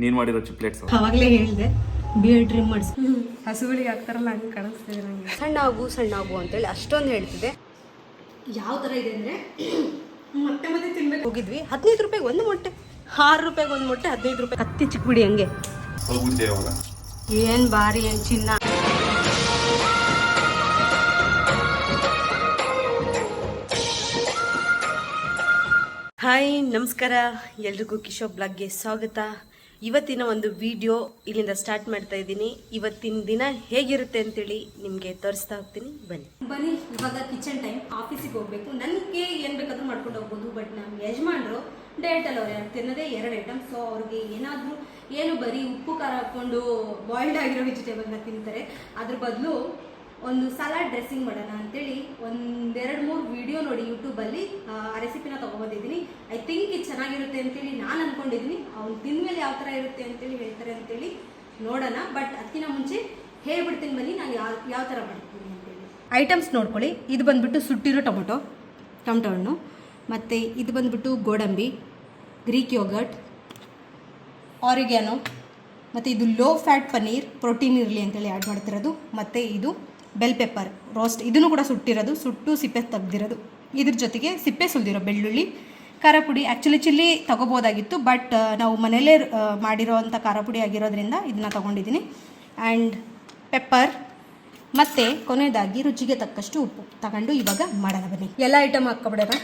ನೀನು ಮಾಡಿರೋ ಚಿಪ್ಲೆಟ್ಸ್ ಅವಾಗಲೇ ಹೇಳಿದೆ ಬಿಯರ್ ಟ್ರಿಮ್ ಮಾಡಿಸ್ ಹಸುಗಳಿಗೆ ಹಾಕ್ತಾರಲ್ಲ ಹಂಗೆ ಕಾಣಿಸ್ತಿದೆ ನನಗೆ. ಸಣ್ಣ ಆಗು ಅಂತೇಳಿ ಅಷ್ಟೊಂದು ಹೇಳ್ತಿದೆ. ಯಾವ ಥರ ಇದೆ ಅಂದರೆ ಮತ್ತೆ ತಿನ್ಬೇಕು ಹೋಗಿದ್ವಿ. 15 ರೂಪಾಯಿಗೆ ಒಂದು ಮೊಟ್ಟೆ, 6 ರೂಪಾಯಿಗೆ ಒಂದು ಮೊಟ್ಟೆ, 15 ರೂಪಾಯಿ. ಹತ್ತಿ ಚಿಕ್ಕಬಿಡಿ ಹಂಗೆ ಏನು ಭಾರಿ ಏನು ಚಿನ್ನ. ಹಾಯ್ ನಮಸ್ಕಾರ ಎಲ್ರಿಗೂ ಕಿಶೋರ್ ಬ್ಲಾಗ್ಗೆ ಸ್ವಾಗತ. ಇವತ್ತಿನ ಒಂದು ವಿಡಿಯೋ ಇಲ್ಲಿಂದ ಸ್ಟಾರ್ಟ್ ಮಾಡ್ತಾ ಇದ್ದೀನಿ. ಇವತ್ತಿನ ದಿನ ಹೇಗಿರುತ್ತೆ ಅಂತೇಳಿ ನಿಮಗೆ ತೋರಿಸ್ತಾ ಹೋಗ್ತೀನಿ. ಬನ್ನಿ ಇವಾಗ ಕಿಚನ್ ಟೈಮ್. ಆಫೀಸಿಗೆ ಹೋಗ್ಬೇಕು. ನನಗೆ ಏನು ಬೇಕಾದ್ರೂ ಮಾಡ್ಕೊಂಡು ಹೋಗ್ಬೋದು. ಬಟ್ ನಮ್ಮ ಯಜಮಾನ್ರು ಡಯಟಲ್ಲಿ ಅವ್ರು ತಿನ್ನೋದೇ 2 ಐಟಮ್. ಸೊ ಅವ್ರಿಗೆ ಏನಾದರೂ ಏನು ಬರೀ ಉಪ್ಪು ಖಾರ ಹಾಕ್ಕೊಂಡು ಬಾಯ್ಲ್ಡ್ ಆಗಿರೋ ವೆಜಿಟೇಬಲ್ನ ತಿಂತಾರೆ. ಅದ್ರ ಬದಲು ಒಂದು ಸಲಾಡ್ ಡ್ರೆಸ್ಸಿಂಗ್ ಮಾಡೋಣ ಅಂತೇಳಿ 1-2-3 ವಿಡಿಯೋ ನೋಡಿ ಯೂಟ್ಯೂಬಲ್ಲಿ ಆ ರೆಸಿಪಿನ ತೊಗೊಬಂದಿದ್ದೀನಿ. ಐ ಥಿಂಕ್ ಇದು ಚೆನ್ನಾಗಿರುತ್ತೆ ಅಂತೇಳಿ ನಾನು ಅಂದ್ಕೊಂಡಿದ್ದೀನಿ. ಅವ್ನು ತಿಂದಮೇಲೆ ಯಾವ ಥರ ಇರುತ್ತೆ ಅಂತೇಳಿ ಹೇಳ್ತಾರೆ ಅಂತೇಳಿ ನೋಡೋಣ. ಬಟ್ ಅದಕ್ಕಿಂತ ಮುಂಚೆ ಹೇಳ್ಬಿಡ್ತೀನಿ ಬನ್ನಿ ನಾನು ಯಾವ ಥರ ಮಾಡ್ತೀನಿ ಅಂತೇಳಿ. ಐಟಮ್ಸ್ ನೋಡ್ಕೊಳ್ಳಿ. ಇದು ಬಂದುಬಿಟ್ಟು ಸುಟ್ಟಿರೋ ಟೊಮೊಟೊ ಹಣ್ಣು, ಮತ್ತು ಇದು ಬಂದುಬಿಟ್ಟು ಗೋಡಂಬಿ, ಗ್ರೀಕ್ ಯೋಗರ್ಟ್, ಆರಿಗ್ಯಾನೋ, ಮತ್ತು ಇದು ಲೋ ಫ್ಯಾಟ್ ಪನ್ನೀರ್, ಪ್ರೋಟೀನ್ ಇರಲಿ ಅಂತೇಳಿ ಆ್ಯಡ್ ಮಾಡ್ತಿರೋದು. ಮತ್ತು ಇದು ಬೆಲ್ ಪೆಪ್ಪರ್ ರೋಸ್ಟ್, ಇದನ್ನು ಕೂಡ ಸುಟ್ಟಿರೋದು, ಸುಟ್ಟು ಸಿಪ್ಪೆ ತೆಗ್ದಿರೋದು. ಇದ್ರ ಜೊತೆಗೆ ಸಿಪ್ಪೆ ಸುಲಿದಿರೋ ಬೆಳ್ಳುಳ್ಳಿ, ಖಾರ ಪುಡಿ. ಆ್ಯಕ್ಚುಲಿ ಚಿಲ್ಲಿ ತೊಗೋಬೋದಾಗಿತ್ತು, ಬಟ್ ನಾವು ಮನೆಯಲ್ಲೇ ಮಾಡಿರೋ ಅಂಥ ಖಾರ ಪುಡಿ ಆಗಿರೋದ್ರಿಂದ ಇದನ್ನ ತೊಗೊಂಡಿದ್ದೀನಿ. ಆ್ಯಂಡ್ ಪೆಪ್ಪರ್, ಮತ್ತು ಕೊನೆಯದಾಗಿ ರುಚಿಗೆ ತಕ್ಕಷ್ಟು ಉಪ್ಪು ತಗೊಂಡು ಇವಾಗ ಮಾಡೋಣ ಬನ್ನಿ. ಎಲ್ಲ ಐಟಮ್ ಹಾಕ್ಕೊಬಿಡೋಣ.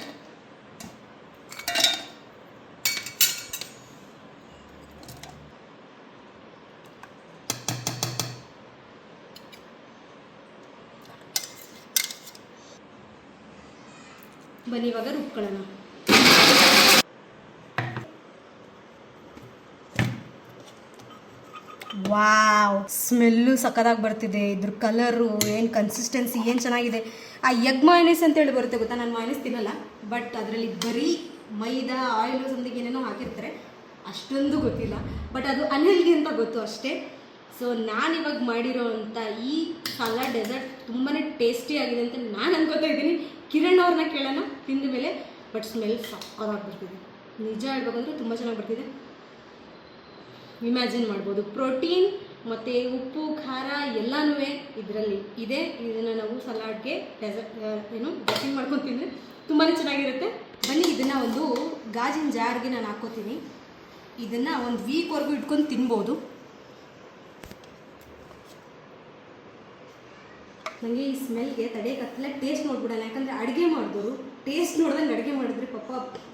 ಬನ್ನಿ ಇವಾಗ ರುಬ್ಕೊಳ್ಳೋಣ. ವಾವ್, ಸ್ಮೆಲ್ಲು ಸಖತ್ತಾಗಿ ಬರ್ತಿದೆ. ಇದ್ರ ಕಲರು ಏನು, ಕನ್ಸಿಸ್ಟೆನ್ಸಿ ಏನು ಚೆನ್ನಾಗಿದೆ. ಆ ಎಗ್ ಮಯೋನೀಸ್ ಅಂತೇಳಿ ಬರುತ್ತೆ ಗೊತ್ತಾ. ನಾನು ಮಯೋನೀಸ್ ತಿನ್ನಲ್ಲ, ಬಟ್ ಅದರಲ್ಲಿ ಬರೀ ಮೈದಾ ಆಯಿಲು ಸಂದಿಗೆ ಏನೇನೋ ಹಾಕಿರ್ತಾರೆ, ಅಷ್ಟೊಂದು ಗೊತ್ತಿಲ್ಲ. ಬಟ್ ಅದು ಅನ್ಹೆಲ್ದಿ ಅಂತ ಗೊತ್ತು ಅಷ್ಟೇ. ಸೊ ನಾನಿವಾಗ ಮಾಡಿರೋ ಅಂಥ ಈ ಸಲಾಡ್ ಡೆಸರ್ಟ್ ತುಂಬಾ ಟೇಸ್ಟಿಯಾಗಿದೆ ಅಂತ ನಾನು ಅನ್ಕೋತಾ ಇದ್ದೀನಿ. ಕಿರಣ್ ಅವ್ರನ್ನ ಕೇಳೋಣ ತಿಂದ ಮೇಲೆ. ಬಟ್ ಸ್ಮೆಲ್ ಸಕ್ಕತ್ತಾಗಿ ಬರ್ತಿದೆ, ನಿಜ ಹೇಳ್ಬೇಕಂದ್ರೆ ತುಂಬ ಚೆನ್ನಾಗಿ ಬರ್ತಿದೆ. ಇಮ್ಯಾಜಿನ್ ಮಾಡ್ಬೋದು, ಪ್ರೋಟೀನ್ ಮತ್ತು ಉಪ್ಪು ಖಾರ ಎಲ್ಲನೂ ಇದರಲ್ಲಿ ಇದೆ. ಇದನ್ನು ನಾವು ಸಲಾಡ್ಗೆ ಡ್ರೆಸ್ಸಿಂಗ್ ಮಾಡ್ಕೊಂಡು ತಿಂದರೆ ತುಂಬಾ ಚೆನ್ನಾಗಿರುತ್ತೆ. ಬನ್ನಿ ಇದನ್ನು ಒಂದು ಗಾಜಿನ ಜಾರ್ಗೆ ನಾನು ಹಾಕ್ಕೋತೀನಿ. ಇದನ್ನು ಒಂದು ವೀಕ್ವರೆಗೂ ಇಟ್ಕೊಂಡು ತಿನ್ಬೋದು. ನನಗೆ ಈ ಸ್ಮೆಲ್ಗೆ ತಡೆಯೋಕ್ಕಾಗ್ತಿಲ್ಲ. ಟೇಸ್ಟ್ ನೋಡ್ಬಿಡೋಣ, ಯಾಕಂದರೆ ಅಡುಗೆ ಮಾಡಿದವರು ಟೇಸ್ಟ್ ನೋಡಿದಂಗೆ ಅಡುಗೆ ಮಾಡಿದ್ರೆ ಪಾಪ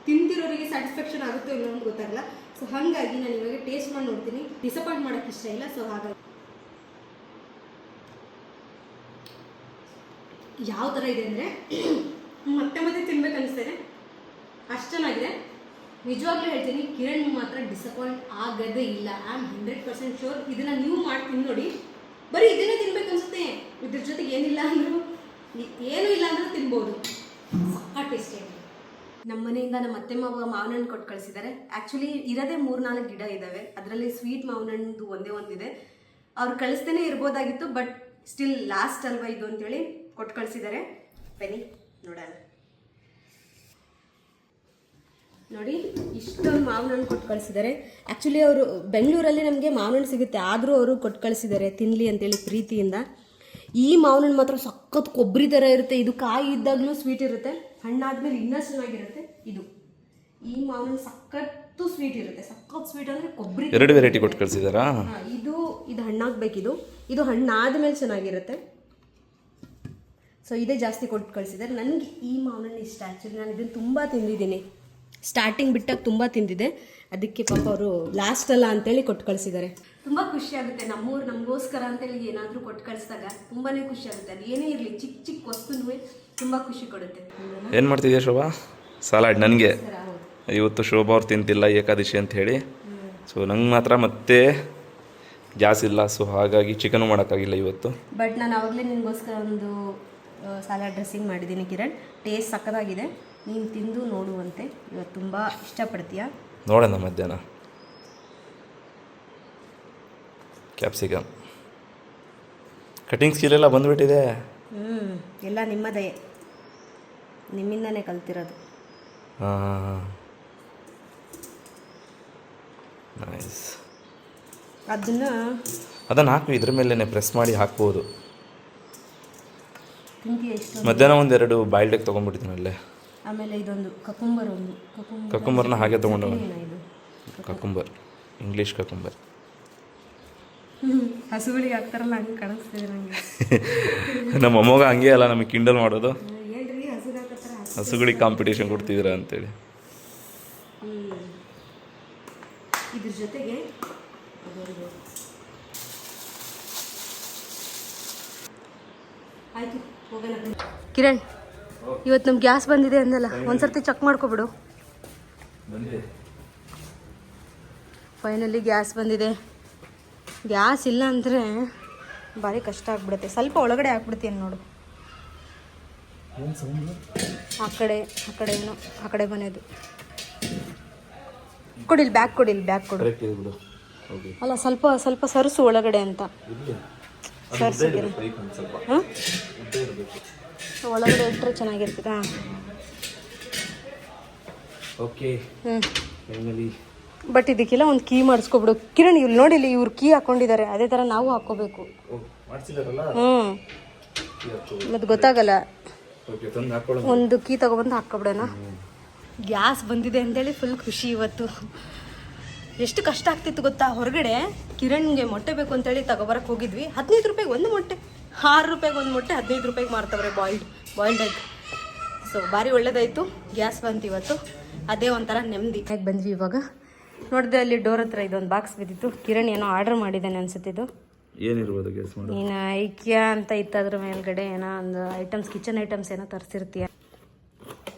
ತಿಂತಿರೋರಿಗೆ ಸ್ಯಾಟಿಸ್ಫ್ಯಾಕ್ಷನ್ ಆಗುತ್ತೋ ಇಲ್ಲ ಅಂತ ಗೊತ್ತಾಗಲ್ಲ. ಸೊ ಹಾಗಾಗಿ ನಾನು ಇವಾಗ ಟೇಸ್ಟ್ ಮಾಡಿ ನೋಡ್ತೀನಿ. ಡಿಸಪಾಯಿಂಟ್ ಮಾಡೋಕ್ಕೆ ಇಷ್ಟ ಇಲ್ಲ. ಸೊ ಹಾಗಾಗಿ ಯಾವ ಥರ ಇದೆ ಅಂದರೆ ಮತ್ತೆ ತಿನ್ಬೇಕು ಅನಿಸ್ತಾಯಿದೆ, ಅಷ್ಟು ಚೆನ್ನಾಗಿದೆ. ನಿಜವಾಗ್ಲೂ ಹೇಳ್ತೀನಿ, ಕಿರಣ್ ಮಾತ್ರ ಡಿಸಪಾಯಿಂಟ್ ಆಗೋದೇ ಇಲ್ಲ. I am 100% sure. ಇದನ್ನು ನೀವು ಮಾಡಿ ತಿಂದು ನೋಡಿ. ಬರೀ ಇದನ್ನೇ ತಿನ್ಬೇಕು ಅನ್ಸುತ್ತೆ. ಇದ್ರ ಜೊತೆಗೆ ಏನಿಲ್ಲ ಅಂದರೂ, ಏನೂ ಇಲ್ಲ ಅಂದರೂ ತಿನ್ಬೋದು. ಸಕ್ಕ ಟೇಸ್ಟಿಯಾಗಿದೆ. ನಮ್ಮ ಮನೆಯಿಂದ ನಮ್ಮ ಅತ್ತೆ ಮಾವ ಮಾವಿನ ಹಣ್ಣು ಕೊಟ್ಟು ಕಳಿಸಿದ್ದಾರೆ. ಆ್ಯಕ್ಚುಲಿ ಇರೋದೇ 3-4 ಗಿಡ ಇದ್ದಾವೆ. ಅದರಲ್ಲಿ ಸ್ವೀಟ್ ಮಾವಿನ ಹಣ್ಣು ಒಂದೇ ಒಂದಿದೆ. ಅವ್ರು ಕಳಿಸ್ತೇನೆ ಇರ್ಬೋದಾಗಿತ್ತು, ಬಟ್ ಸ್ಟಿಲ್ ಲಾಸ್ಟ್ ಅಲ್ವಾ ಇದು ಅಂತೇಳಿ ಕೊಟ್ಟು ಕಳಿಸಿದ್ದಾರೆ. ಬನ್ನಿ ನೋಡೋಣ. ನೋಡಿ, ಇಷ್ಟೊಂದು ಮಾವಿನ ಹಣ್ಣು ಕೊಟ್ಟು ಕಳಿಸಿದ್ದಾರೆ. ಆ್ಯಕ್ಚುಲಿ ಅವರು ಬೆಂಗಳೂರಲ್ಲಿ ನಮಗೆ ಮಾವಿನ ಹಣ್ಣು ಸಿಗುತ್ತೆ, ಆದರೂ ಅವರು ಕೊಟ್ಟು ಕಳಿಸಿದ್ದಾರೆ ತಿನ್ನಲಿ ಅಂತೇಳಿ ಪ್ರೀತಿಯಿಂದ. ಈ ಮಾವಿನ ಹಣ್ಣು ಮಾತ್ರ ಸಖತ್ ಕೊಬ್ಬರಿ ಥರ ಇರುತ್ತೆ. ಇದು ಕಾಯಿ ಇದ್ದಾಗಲೂ ಸ್ವೀಟ್ ಇರುತ್ತೆ, ಹಣ್ಣಾದ್ಮೇಲೆ ಇನ್ನೂ ಚೆನ್ನಾಗಿರುತ್ತೆ. ಇದು ಈ ಮಾವಿನ ಹಣ್ಣು ಸಖತ್ತು ಸ್ವೀಟ್ ಇರುತ್ತೆ. ಸಖತ್ ಸ್ವೀಟ್ ಅಂದರೆ ಕೊಬ್ಬರಿ. 2 ವೆರೈಟಿ ಕೊಟ್ಟು ಕಳಿಸಿದಾರಾ? ಇದು ಹಣ್ಣಾಗಬೇಕಿದು. ಇದು ಹಣ್ಣಾದ್ಮೇಲೆ ಚೆನ್ನಾಗಿರುತ್ತೆ. ಸೊ ಇದೇ ಜಾಸ್ತಿ ಕೊಟ್ಟು ಕಳಿಸಿದ್ದಾರೆ. ನನಗೆ ಈ ಮಾವಿನ ಹಣ್ಣು ಇಷ್ಟ. ಆ್ಯಕ್ಚುಲಿ ನಾನು ಇದನ್ನು ತುಂಬ ತಿಂದಿದ್ದೀನಿ. ಸ್ಟಾರ್ಟಿಂಗ್ ಬಿಟ್ಟಾಗ ತುಂಬ ತಿಂದಿದ್ದೆ. ಅದಕ್ಕೆ ಪಾಪ ಅವರು ಲಾಸ್ಟ್ ಅಲ್ಲ ಅಂತೇಳಿ ಕೊಟ್ಟು ಕಳಿಸಿದ್ದಾರೆ. ತುಂಬ ಖುಷಿ ಆಗುತ್ತೆ. ನಮ್ಮೂರು ನಮಗೋಸ್ಕರ ಅಂತೇಳಿ ಏನಾದರೂ ಕೊಟ್ಟು ಕಳಿಸಿದಾಗ ತುಂಬಾ ಖುಷಿ ಆಗುತ್ತೆ. ಅದು ಏನೇ ಇರಲಿ, ಚಿಕ್ಕ ವಸ್ತುನೂ ತುಂಬ ಖುಷಿ ಕೊಡುತ್ತೆ. ಏನು ಮಾಡ್ತಿದ್ಯಾ ಶೋಭಾ? ಸಲಾಡ್ ನನಗೆ ಇವತ್ತು ಶೋಭಾ ಅವ್ರು ತಿಂತಿಲ್ಲ ಏಕಾದಶಿ ಅಂತ ಹೇಳಿ. ಸೊ ನಂಗೆ ಮಾತ್ರ ಮತ್ತೆ ಗ್ಯಾಸ್ ಇಲ್ಲ, ಸೊ ಹಾಗಾಗಿ ಚಿಕನು ಮಾಡೋಕ್ಕಾಗಿಲ್ಲ ಇವತ್ತು. ಬಟ್ ನಾನು ಆವಾಗಲೇ ನಿನಗೋಸ್ಕರ ಒಂದು ಸಲಾಡ್ ಡ್ರೆಸ್ಸಿಂಗ್ ಮಾಡಿದ್ದೀನಿ ಕಿರಣ್. ಟೇಸ್ಟ್ ಸಕ್ಕತ್ತಾಗಿದೆ. ನೀನು ತಿಂದು ನೋಡುವಂತೆ. ಇವತ್ತು ತುಂಬ ಇಷ್ಟಪಡ್ತೀಯಾ? ನೋಡೋಣ ಮಧ್ಯಾಹ್ನ. ಕ್ಯಾಪ್ಸಿಕಮ್ ಕಟಿಂಗ್ ಸ್ಕಿಲ್ ಎಲ್ಲ ಬಂದುಬಿಟ್ಟಿದೆ. ಎಲ್ಲ ನಿಮ್ಮದೇ, ನಿಮ್ಮಿಂದನೇ ಕಲ್ತಿರೋದು. ನೈಸ್. ಅದನ್ನು ಹಾಕಿ ಇದ್ರ ಮೇಲೆ ಪ್ರೆಸ್ ಮಾಡಿ ಹಾಕ್ಬೋದು. ತಿಂತೀಯ ಇಷ್ಟು? ಮಧ್ಯಾಹ್ನ ಒಂದೆರಡು ಬಾಯ್ಲ್ಡ್ ಎಗ್ ತೊಗೊಂಡ್ಬಿಟ್ಟಿದ್ದೀನಿ ಅಲ್ಲೇ. ಆಮೇಲೆ ಇದೊಂದು ಕಕುಂಬರ್, ಕಕುಂಬರ್ನ ಹಾಗೆ ತೊಗೊಂಡು ಇದು ಕಕುಂಬರ್, ಇಂಗ್ಲೀಷ್ ಕಕುಂಬರ್. ಹಸುಗಳಿಗೆ ಹಾಕ್ತಾರಲ್ಲ ಹಂಗೆ ಕಾಣಿಸ್ತಿದೆ ನನಗೆ. ನಮ್ಮ ಅಮ್ಮಗ ಹಂಗೆ ಅಲ್ಲ ನಮಗೆ ಕಿಂಡಲ್ ಮಾಡೋದು, ಏನ್ರಿ ಹಸುಗೆ ಹಾಕತ್ತಾರ, ಹಸುಗಳಿಗೆ ಕಾಂಪಿಟೇಷನ್ ಕೊಡ್ತಿದ್ದೀರಾ ಅಂತೇಳಿ. ಇದ್ರ ಜೊತೆಗೆ ಆಯ್ತು ಹೋಗೋಣ. ಕಿರಣ್, ಇವತ್ತು ನಮ್ಗೆ ಗ್ಯಾಸ್ ಬಂದಿದೆ ಅಂದಲ್ಲ, ಒಂದ್ಸರ್ತಿ ಚೆಕ್ ಮಾಡ್ಕೊಬಿಡು. ಫೈನಲಿ ಗ್ಯಾಸ್ ಬಂದಿದೆ. ಗ್ಯಾಸ್ ಇಲ್ಲ ಅಂದರೆ ಭಾರಿ ಕಷ್ಟ ಆಗ್ಬಿಡುತ್ತೆ. ಸ್ವಲ್ಪ ಒಳಗಡೆ ಹಾಕ್ಬಿಡ್ತೀನಿ ನೋಡು. ಆ ಕಡೆ ಏನೋ ಆ ಕಡೆ ಮನೆಯದು. ಕೊಡಿಲ್ ಬ್ಯಾಗ್ ಕೊಡಿಲ್ ಬ್ಯಾಗ್ ಕೊಡು. ಅಲ್ಲ ಸ್ವಲ್ಪ ಸರಸು ಒಳಗಡೆ ಅಂತ. ಸರಸು ಹಾಂ, ಒಳಗಡೆ ಇಟ್ಟರೆ ಚೆನ್ನಾಗಿರ್ತದೆ. ಹಾಂ ಓಕೆ. ಬಟ್ ಇದಕ್ಕೆಲ್ಲ ಒಂದು ಕೀ ಮಾಡಿಸ್ಕೊಬಿಡು ಕಿರಣ್. ಇಲ್ಲಿ ನೋಡಿಲ್ಲ, ಇವ್ರು ಕೀ ಹಾಕೊಂಡಿದ್ದಾರೆ, ಅದೇ ಥರ ನಾವು ಹಾಕ್ಕೋಬೇಕು. ಮತ್ತೆ ಗೊತ್ತಾಗಲ್ಲ. ಒಂದು ಕೀ ತಗೊಬಂದು ಹಾಕ್ಕೊಬಿಡೋಣ. ಗ್ಯಾಸ್ ಬಂದಿದೆ ಅಂತೇಳಿ ಫುಲ್ ಖುಷಿ ಇವತ್ತು. ಎಷ್ಟು ಕಷ್ಟ ಆಗ್ತಿತ್ತು ಗೊತ್ತಾ. ಹೊರಗಡೆ ಕಿರಣ್ಗೆ ಮೊಟ್ಟೆ ಬೇಕು ಅಂತೇಳಿ ತಗೊಬರಕ್ಕೆ ಹೋಗಿದ್ವಿ. 15 ರೂಪಾಯಿಗೆ ಒಂದು ಮೊಟ್ಟೆ, 6 ರೂಪಾಯಿಗೆ ಒಂದು ಮೊಟ್ಟೆ 15 ರೂಪಾಯಿಗೆ ಮಾರ್ತವ್ರೆ ಬಾಯ್ಲ್ಡ್ ಎಗ್. ಸೊ ಭಾರಿ ಒಳ್ಳೇದಾಯಿತು, ಗ್ಯಾಸ್ ಬಂತು ಇವತ್ತು. ಅದೇ ಒಂಥರ ನೆಮ್ಮದಿ. ಹೇಗೆ ಬಂದ್ವಿ ಇವಾಗ. ನೋಡಿದೆ ಅಲ್ಲಿ ಡೋರ್ ಹತ್ರ ಇದೊಂದು ಬಾಕ್ಸ್ ಬಿದ್ದಿತ್ತು. ಕಿರಣ್ ಏನೋ ಆರ್ಡರ್ ಮಾಡಿದ್ದಾನೆ ಅನ್ಸುತ್ತಿದ್ದು. ಏನಿರ್ಬೋದು ಗೆಸ್ ಮಾಡಿ. ನೀನು ಐಕ್ಯಾ ಅಂತ ಇತ್ತು, ಅದ್ರ ಮೇಲ್ಗಡೆ ಏನೋ ಒಂದು ಐಟಮ್ಸ್, ಕಿಚನ್ ಐಟಮ್ಸ್ ಏನೋ ತರಿಸಿರ್ತೀಯ.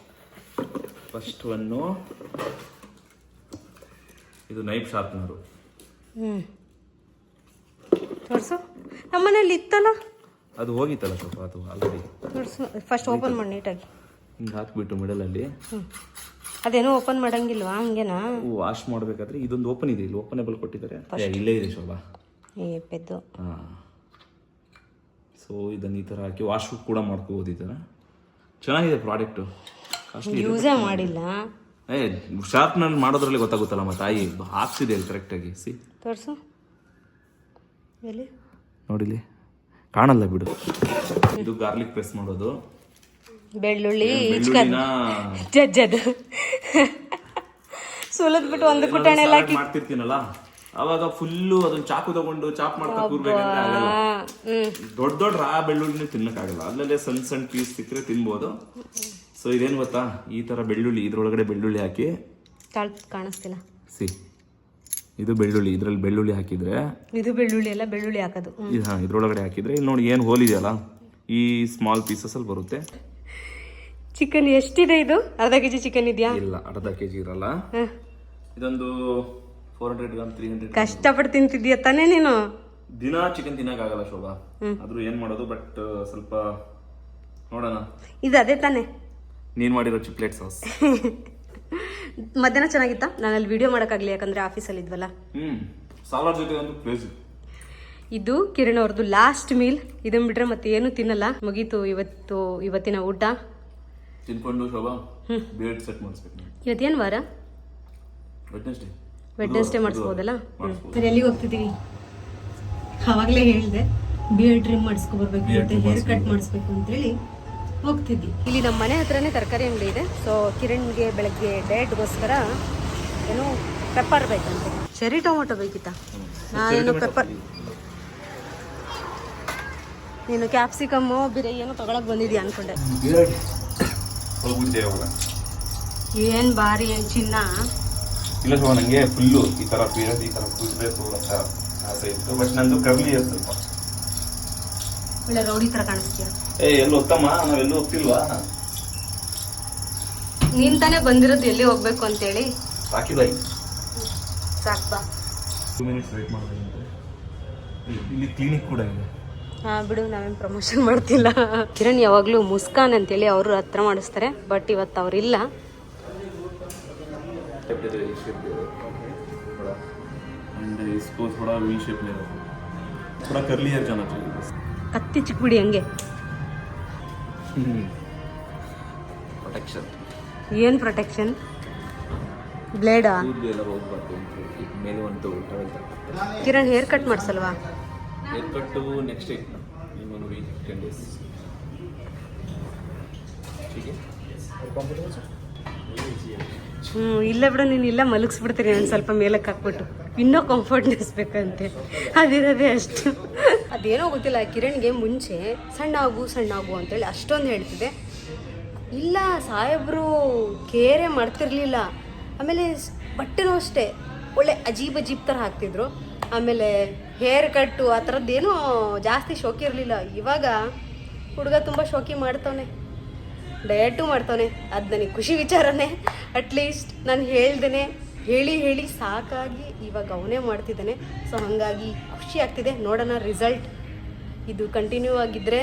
ಫಸ್ಟ್ ಒನ್ನು ಇದು ನೈಫ್ ಶಾರ್ಪ್ನರು. ತೋರಿಸು. ನಮ್ಮನೇಲಿ ಇತ್ತಲ್ಲ, ಅದು ಹೋಗಿತ್ತಲ್ಲ ಸ್ವಲ್ಪ, ಅದು ಆಲ್ರೆಡಿ. ತೋರಿಸು. ಫಸ್ಟ್ ಓಪನ್ ಮಾಡಿ ನೀಟಾಗಿ. ಹಿಂಗೆ ಹಾಕ್ಬಿಟ್ಟು ಮಿಡಲಲ್ಲಿ. ಅದೇನೋ ಓಪನ್ ಮಾಡಂಗಿಲ್ವಾ? ಹಂಗೇನಾ? ವಾಶ್ ಮಾಡಬೇಕಾದ್ರೆ ಇದೊಂದು ಓಪನ್ ಇದೆ, ಇಲ್ಲಿ ಓಪನೇಬಲ್ ಕೊಟ್ಟಿದ್ದಾರೆ. ಇಲ್ಲೇ ಇದೆ ಶೋಭಾ. ಪೆದ್ದು. ಹಾಂ, ಸೊ ಇದನ್ನು ಈ ಥರ ಹಾಕಿ ವಾಶ್ ಕೂಡ ಮಾಡ್ಕೋಬೋದು. ಈ ಥರ ಚೆನ್ನಾಗಿದೆ ಪ್ರಾಡಕ್ಟು. ಯೂಸೇ ಮಾಡಿಲ್ಲ. ಶಾರ್ಪ್ನಲ್ಲಿ ಮಾಡೋದ್ರಲ್ಲಿ ಗೊತ್ತಾಗುತ್ತಲ್ಲ ಮತ್ತೆ. ತಾಯಿ ಹಾಕ್ಸಿದೆ ಅಲ್ಲಿ ಕರೆಕ್ಟಾಗಿ. ಸಿ ತೋರಿಸು. ಎಲ್ಲಿ ನೋಡಿಲಿ, ಕಾಣಲ್ಲ ಬಿಡು. ಇದು ಗಾರ್ಲಿಕ್ ಪ್ರೆಸ್ ಮಾಡೋದು. ಬೆಳ್ಳುಳ್ಳಿ ಬೆಳ್ಳುಳ್ಳಿನ ಜಜ್ಜದು ಸುಲಿದ್ಬಿಟ್ಟು ಒಂದು ಕುಟಾಣಿ ಎಲ್ಲ ಮಾಡ್ತಿರ್ತೀನಲ್ಲ, ಅವಾಗ ಫುಲ್ಲು ಅದನ್ನ ಚಾಕು ತಗೊಂಡು ಚಾಪ್ ಮಾಡ್ತಾ ಕೂರ್ಬೇಕಂದ್ರೆ ಆಗಲ್ಲ. ದೊಡ್ಡ ರಾ ಬೆಳ್ಳುಳ್ಳಿನ ತಿನ್ನಕ್ಕಾಗಲ್ಲ. ಅಲ್ಲಲ್ಲೇ ಸಣ್ಣ ಪೀಸ್ ಸಿಕ್ಕರೆ ತಿನ್ಬೋದು. ಸೊ ಇದೇನು ಗೊತ್ತಾ, ಈ ಥರ ಬೆಳ್ಳುಳ್ಳಿ ಇದ್ರೊಳಗಡೆ ಬೆಳ್ಳುಳ್ಳಿ ಹಾಕಿ, ಕಾಣಿಸ್ತಿಲ್ಲ. ಸಿ ಇದು ಬೆಳ್ಳುಳ್ಳಿ, ಇದ್ರಲ್ಲಿ ಬೆಳ್ಳುಳ್ಳಿ ಹಾಕಿದ್ರೆ, ಇದು ಬೆಳ್ಳುಳ್ಳಿ ಎಲ್ಲ ಬೆಳ್ಳುಳ್ಳಿ ಹಾಕೋದು. ಹಾಂ, ಇದ್ರೊಳಗಡೆ ಹಾಕಿದ್ರೆ ಇಲ್ಲಿ ನೋಡಿ ಏನು ಹೋಲ್ ಇದೆಯಲ್ಲ, ಈ ಸ್ಮಾಲ್ ಪೀಸಸ್ ಅಲ್ಲಿ ಬರುತ್ತೆ. ಚಿಕನ್ ಎಷ್ಟಿದೆ ಇದು? ಅರ್ಧ ಕೆಜಿ ಚಿಕನ್ ಇದೆಯಾ? ಇಲ್ಲ, ಅರ್ಧ ಕೆಜಿ ಇರಲ್ಲ. ಇದೊಂದು 400 ಗ್ರಾಮ್ 300. ಕಷ್ಟಪಟ್ಟು ತಿಂತಿದ್ಯಾ ತಾನೇ ನೀನು? ದಿನ ಚಿಕನ್ ತಿನ್ನಕ್ಕಾಗಲ್ಲ ಶೋಭಾ, ಆದ್ರೂ ಏನ್ ಮಾಡೋದು. ಬಟ್ ಸ್ವಲ್ಪ ನೋಡೋಣ. ಇದು ಅದೇ ತಾನೇ ನೀನ್ ಮಾಡಿರೋ ಚಿಕ್ಲೆಟ್ ಸಾಸ್. ಮಧ್ಯಾಹ್ನ ಚೆನ್ನಾಗಿತ್ತಾ? ನಾನು ಅಲ್ಲಿ ವಿಡಿಯೋ ಮಾಡೋಕ್ಕಾಗಲಿ, ಯಾಕಂದ್ರೆ ಆಫೀಸಲ್ಲಿ ಇದ್ವಲ್ಲ. ಸಾಲಾಡ್ ಜೊತೆ ಒಂದು ಪ್ಲೇಸ್. ಇದು ಕಿರಣ್ ಅವ್ರದ್ದು ಲಾಸ್ಟ್ ಮೀಲ್. ಇದನ್ನ ಬಿಟ್ರೆ ಮತ್ತೆ ಏನು ತಿನ್ನಲ್ಲ. ಮುಗೀತು ಇವತ್ತಿನ ಊಟ. ತಿನ್ಕೊಂಡು ಶೋಭಾ ಬೇಡ್ ಸೆಟ್ ಮಾಡಿಸ್ಬೇಕು. ಇವತ್ತೇನು ವಾರ? ವೆಡ್ನೆಸ್ಡೇ ಮಾಡಿಸ್ಬೋದಲ್ಲ. ಸರಿ, ಎಲ್ಲಿಗೆ ಹೋಗ್ತಿದ್ದೀವಿ? ಅವಾಗಲೇ ಹೇಳಿದೆ ಬಿಯರ್ಡ್ ಟ್ರಿಮ್ ಮಾಡಿಸ್ಕೊಬರ್ಬೇಕು, ಮತ್ತೆ ಹೇರ್ ಕಟ್ ಮಾಡಿಸ್ಬೇಕು ಅಂತೇಳಿ ಹೋಗ್ತಿದ್ವಿ. ಇಲ್ಲಿ ನಮ್ಮ ಮನೆ ಹತ್ರನೇ ತರಕಾರಿ ಅಂಗಡಿ ಇದೆ. ಸೊ ಕಿರಣ್ಗೆ ಬೆಳಗ್ಗೆ ಡಯಟ್ಗೋಸ್ಕರ ಏನೋ ಪೆಪ್ಪರ್ ಬೇಕಂತೆ. ಚೆರಿ ಟೊಮೊಟೊ ಬೇಕಿತ್ತ? ನಾನೇನು ಪೆಪ್ಪರ್, ನೀನು ಕ್ಯಾಪ್ಸಿಕಮ್ಮು ಬೇರೆ ಏನೋ ತಗೊಳಕ್ ಬಂದಿದ್ಯಾ ಅನ್ಕೊಂಡೆ. ಏನ್ ಬಾರಿ ಏನ್ ಚಿನ್ನ ಇಲ್ಲ ಶೋಭಾ, ನನಗೆ ಫುಲ್ಲು ಈ ಥರ ಬೀಳೋದು, ಈ ಥರ ಕೂದಬೇಕು ಅಂತ ಆಸೆ ಇತ್ತು. ಬಟ್ ನಂದು ಕರ್ಲಿ ಇರುತ್ತೆ ಸ್ವಲ್ಪ. ಒಳ್ಳೆ ರೌಡಿ ಥರ ಕಾಣಿಸ್ತೀಯ. ಎಲ್ಲಿ ಹೋಗ್ತಮ್ಮ? ನಾವೆಲ್ಲೂ ಹೋಗ್ತಿಲ್ವಾ? ನೀನ್ ತಾನೇ ಬಂದಿರೋದು ಎಲ್ಲಿ ಹೋಗ್ಬೇಕು ಅಂತೇಳಿ. ಸಾಕಿ ಬಾಯ್, ಸಾಕ್ ಬಾ. 2 minutes ವೇಟ್ ಮಾಡಬೇಕಂತೆ. ಇಲ್ಲಿ ಕ್ಲಿನಿಕ್ ಕೂಡ ಇದೆ. ಹಾಂ ಬಿಡು, ನಾವೇನು ಪ್ರಮೋಷನ್ ಮಾಡ್ತಿಲ್ಲ. ಕಿರಣ್ ಯಾವಾಗಲೂ ಮುಸ್ಕಾನ್ ಅಂತೇಳಿ ಅವರು ಹತ್ರ ಮಾಡಿಸ್ತಾರೆ. ಬಟ್ ಇವತ್ತು ಅವರಿಲ್ಲ. ಕತ್ತಿ ಚಿಕ್ಬಿಡಿ ಹಂಗೆ. ಪ್ರೊಟೆಕ್ಷನ್. ಏನು ಪ್ರೊಟೆಕ್ಷನ್? ಬ್ಲೇಡಾ? ಕೂದಲು ಎಲ್ಲ ಹೋಗ್ಬಾರ್ದು ಅಂತ ಹೇಳಿ ಮೇಲೆ ಒಂದು ಟವೆಲ್ ತರ್ತಾರೆ. ಕಿರಣ್ ಹೇರ್ ಕಟ್ ಮಾಡ್ಸಲ್ವಾ? ಹೇರ್ ಕಟ್ಟು ನೆಕ್ಸ್ಟ್ ವೀಕ್, ಇನ್ನೊಂದು ವೀಕ್ 10 days. ಇಲ್ಲ ಬಿಡು, ನೀನು ಇಲ್ಲ ಮಲಗಿಸ್ಬಿಡ್ತೀನಿ ಒಂದು ಸ್ವಲ್ಪ ಮೇಲಕ್ಕೆ ಹಾಕ್ಬಿಟ್ಟು, ಇನ್ನೂ ಕಂಫರ್ಟ್ನೆಸ್ ಬೇಕಂತೆ, ಅದಿರೋದೇ ಅಷ್ಟು. ಅದೇನೋ ಗೊತ್ತಿಲ್ಲ, ಕಿರಣ್ಗೆ ಮುಂಚೆ ಸಣ್ಣ ಆಗು ಅಂತೇಳಿ ಅಷ್ಟೊಂದು ಹೇಳ್ತಿದ್ದೆ. ಇಲ್ಲ ಸಾಹೇಬ್ರು ಕೇರೆ ಮಾಡ್ತಿರ್ಲಿಲ್ಲ. ಆಮೇಲೆ ಬಟ್ಟೆನೂ ಅಷ್ಟೇ ಒಳ್ಳೆ ಅಜೀಬ್ ಥರ ಹಾಕ್ತಿದ್ರು. ಆಮೇಲೆ ಹೇರ್ ಕಟ್ಟು ಆ ಥರದ್ದೇನೂ ಜಾಸ್ತಿ ಶೋಕಿ ಇರಲಿಲ್ಲ. ಇವಾಗ ಹುಡುಗ ತುಂಬ ಶೋಕಿ ಮಾಡ್ತಾನೆ, ಡಯಟು ಮಾಡ್ತಾನೆ. ಅದು ನನಗೆ ಖುಷಿ ವಿಚಾರನೇ. ಅಟ್ಲೀಸ್ಟ್ ನಾನು ಹೇಳ್ದೇನೆ ಹೇಳಿ ಸಾಕಾಗಿ ಇವಾಗ ಅವನೇ ಮಾಡ್ತಿದ್ದಾನೆ. ಸೊ ಹಾಗಾಗಿ ಖುಷಿ ಆಗ್ತಿದೆ. ನೋಡೋಣ ರಿಸಲ್ಟ್. ಇದು ಕಂಟಿನ್ಯೂ ಆಗಿದ್ದರೆ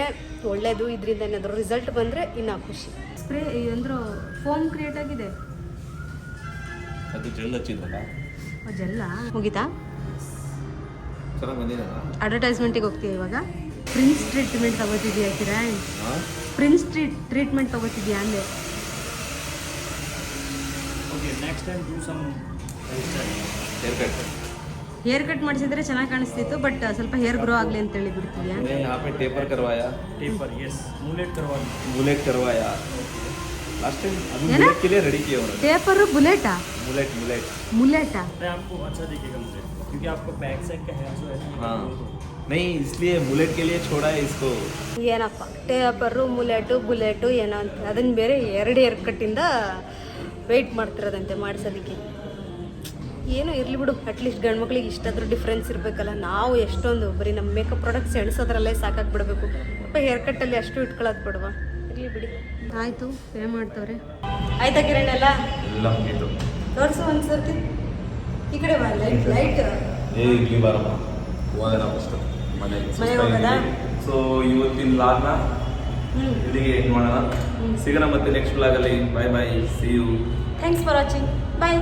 ಒಳ್ಳೆಯದು. ಇದರಿಂದ ಏನಾದರೂ ರಿಸಲ್ಟ್ ಬಂದರೆ ಇನ್ನೂ ಖುಷಿ. ಸ್ಪ್ರೇ ಅಂದ್ರೆ ಫೋಮ್ ಕ್ರಿಯೇಟ್ ಆಗಿದೆ. ಅದು ಜೆಲ್ ಹಚ್ಚಿದ್ರಲ್ಲ, ಜೆಲ್ಲ ಮುಗಿತಾ? ಚೆನ್ನಾಗಿ ಬಂದಿದ್ದಲ್ಲ. ಅಡ್ವರ್ಟೈಸ್ಮೆಂಟಿಗೆ ಹೋಗ್ತೀವಿ ಇವಾಗ. ಪ್ರಿನ್ಸ್ ಟ್ರೀಟ್ಮೆಂಟ್ ತಗೋತಿದ್ಯಾ ಕಿರಣ್? ಪ್ರಿನ್ಸ್ ಟ್ರೀಟ್ಮೆಂಟ್ ತಗೋತಿದ್ಯಾ ಅಂದೆ. ಹೇರ್ ಕಟ್ ಮಾಡಿಸಿದ್ರೆ ಚೆನ್ನಾಗಿ ಕಾಣಿಸ್ತಿತ್ತು, ಬಟ್ ಸ್ವಲ್ಪ ಹೇರ್ ಗ್ರೋ ಆಗಲಿ ಅಂತ ಹೇಳಿ ಬಿಡ್ತಿದ್ಯಾ? यहाँ पे टेपर करवाया, यस बुलेट करवाया लास्ट टाइम. अभी बुलेट के लिए रेडी किया उन्होंने. ಟೇಪರು ಬುಲೆಟಾ? ಮುಲೆಟಾ? आपको अच्छा दिखेगा मुझे, क्योंकि आपको बैक साइड का हेयर जो है हाँ नहीं, इसलिए बुलेट के लिए छोड़ा है इसको. ಏನಪ್ಪ ಟೇಪರು ಬುಲೆಟು ಏನೋ ಅಂತ, ಅದನ್ನ ಬೇರೆ 2 ಹೇರ್ ಕಟ್ಟಿಂದ ವೆಯ್ಟ್ ಮಾಡ್ತಿರೋದಂತೆ ಮಾಡಿಸೋದಕ್ಕೆ. ಏನೋ ಇರಲಿ ಬಿಡು, ಅಟ್ಲೀಸ್ಟ್ ಗಂಡು ಮಕ್ಳಿಗೆ ಇಷ್ಟಾದರೂ ಡಿಫ್ರೆನ್ಸ್ ಇರಬೇಕಲ್ಲ. ನಾವು ಎಷ್ಟೊಂದು ಬರೀ ನಮ್ಮ ಮೇಕಪ್ ಪ್ರಾಡಕ್ಟ್ಸ್ ಎಣಿಸೋದ್ರಲ್ಲೇ ಸಾಕಾಗ್ಬಿಡ್ಬೇಕು. ಸ್ವಲ್ಪ ಹೇರ್ ಕಟ್ಟಲ್ಲಿ ಅಷ್ಟು ಇಟ್ಕೊಳ್ಳೋದು ಬಿಡುವ, ಇರಲಿ ಬಿಡಿ. ಆಯಿತು, ಪೇ ಮಾಡ್ತವ್ರೆ. ಆಯ್ತಾ ಕಿರಣ್? ಎಲ್ಲ ಮುಗೀತು. ತೋರಿಸು ಒಂದು ಸರ್ತಿ ಈ ಕಡೆ ಬಾ. ಲೈಟ್ ಇಲ್ಲಿ ಬಾರಮ್ಮ, ಹೋಗೋಣ ಫಸ್ಟ್ ಮನೆಗೆ ಹೋಗೋದಾ? ಸೊ ಇವತ್ತಿನ ಲಾಗ್ನ ಇಲ್ಲಿಗೆ ಎಂಡ್ ಮಾಡೋಣ. ಸಿಗೋಣ ಮತ್ತೆ ನೆಕ್ಸ್ಟ್ ಬ್ಲಾಗಲ್ಲಿ. Bye bye, see you. Thanks for watching, bye.